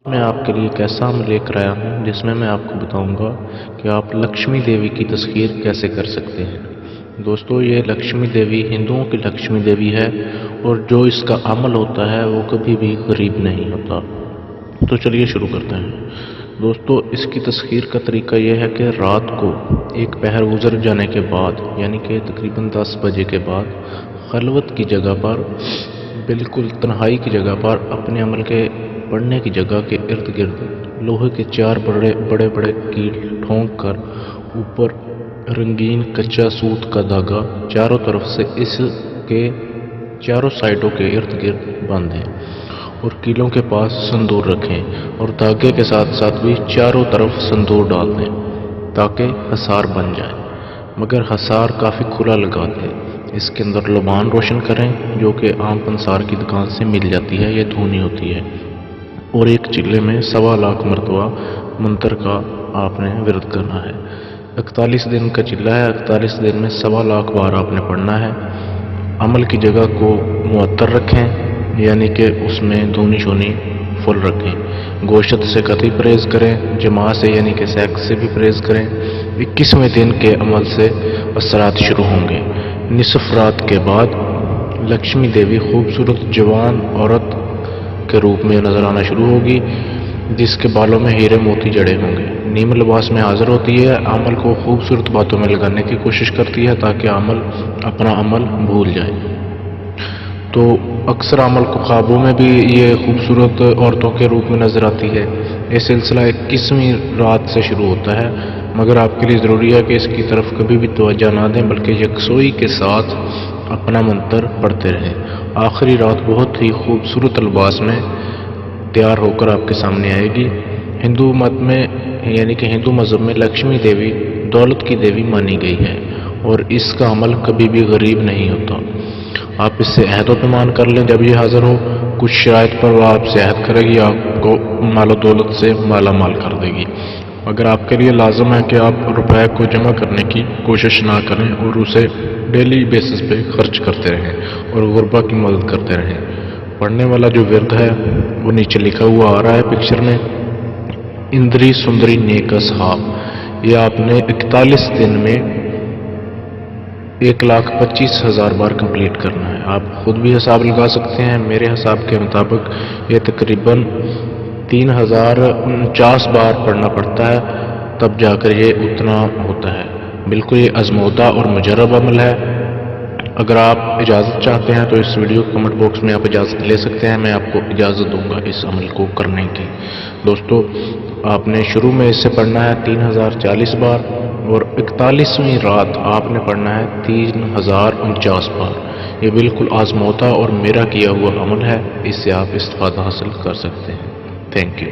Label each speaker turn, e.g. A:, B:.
A: मैं आपके लिए एक ऐसा अमल लेकर आया हूँ जिसमें मैं आपको बताऊंगा कि आप लक्ष्मी देवी की तस्खीर कैसे कर सकते हैं। दोस्तों, ये लक्ष्मी देवी हिंदुओं की लक्ष्मी देवी है और जो इसका अमल होता है वो कभी भी गरीब नहीं होता। तो चलिए शुरू करते हैं। दोस्तों, इसकी तस्खीर का तरीका यह है कि रात को एक पहर गुजर जाने के बाद यानी कि तकरीबन 10 बजे के बाद खलवत की जगह पर, बिल्कुल तन्हाई की जगह पर, अपने अमल के पढ़ने की जगह के इर्द गिर्द लोहे के 4 बड़े बड़े कील ठोंक कर ऊपर रंगीन कच्चा सूत का धागा चारों तरफ से इसके चारों साइडों के इर्द गिर्द बांधें और कीलों के पास संदूर रखें और धागे के साथ साथ भी चारों तरफ संदूर डाल दें ताकि हसार बन जाए, मगर हसार काफ़ी खुला लगा दें। इसके अंदर लुबान रोशन करें जो कि आम पंसार की दुकान से मिल जाती है, ये धुनी होती है, और एक चिल्ले में 1.25 लाख मरतबा मंत्र का आपने विरद करना है। 41 दिन का चिल्ला है, 41 दिन में 1.25 लाख बार आपने पढ़ना है। अमल की जगह को मुअत्तर रखें यानी कि उसमें धुनी शोनी फुल रखें। गोश्त से कतई परहेज़ करें, जमा से यानी कि सेक्स से भी परहेज़ करें। 21वें दिन के अमल से असरात शुरू होंगे। निसफ रात के बाद लक्ष्मी देवी खूबसूरत जवान औरत के रूप में नजर आना शुरू होगी जिसके बालों में हीरे मोती जड़े होंगे। नीम लिबास में हाजिर होती है, अमल को खूबसूरत बातों में लगाने की कोशिश करती है ताकि अमल अपना अमल भूल जाए। तो अक्सर अमल को ख्वाबों में भी ये खूबसूरत औरतों के रूप में नजर आती है। ये सिलसिला 21वीं रात से शुरू होता है, मगर आपके लिए ज़रूरी है कि इसकी तरफ कभी भी तवज्जो ना दें बल्कि यकसोई के साथ अपना मंत्र पढ़ते रहें। आखिरी रात बहुत ही खूबसूरत लिबास में तैयार होकर आपके सामने आएगी। हिंदू मत में यानी कि हिंदू मज़हब में लक्ष्मी देवी दौलत की देवी मानी गई है और इसका अमल कभी भी गरीब नहीं होता। आप इससे अहद व पैमान कर लें जब ये हाजिर हो। कुछ शराइत पर वह आपसे अहद करेगी, आपको मालो दौलत से माला माल कर देगी। अगर आपके लिए लाजम है कि आप रुपए को जमा करने की कोशिश ना करें और उसे डेली बेसिस पे खर्च करते रहें और गुरबा की मदद करते रहें। पढ़ने वाला जो विरद है वो नीचे लिखा हुआ आ रहा है पिक्चर में, इंद्री सुंदरी नेक असहाब। ये आपने 41 दिन में 1,25,000 बार कंप्लीट करना है। आप खुद भी हिसाब लगा सकते हैं। मेरे हिसाब के मुताबिक ये तकरीबन 3,049 बार पढ़ना पड़ता है, तब जाकर ये उतना होता है। बिल्कुल ये आजमौदा और मुजर्रब अमल है। अगर आप इजाज़त चाहते हैं तो इस वीडियो के कमेंट बॉक्स में आप इजाज़त ले सकते हैं, मैं आपको इजाज़त दूंगा इस अमल को करने की। दोस्तों, आपने शुरू में इससे पढ़ना है 3040 बार और 41वीं रात आपने पढ़ना है 3049 बार। ये बिल्कुल आजमौदा और मेरा किया हुआ अमल है, इससे आप इस्तिफादा हासिल कर सकते हैं। Thank you.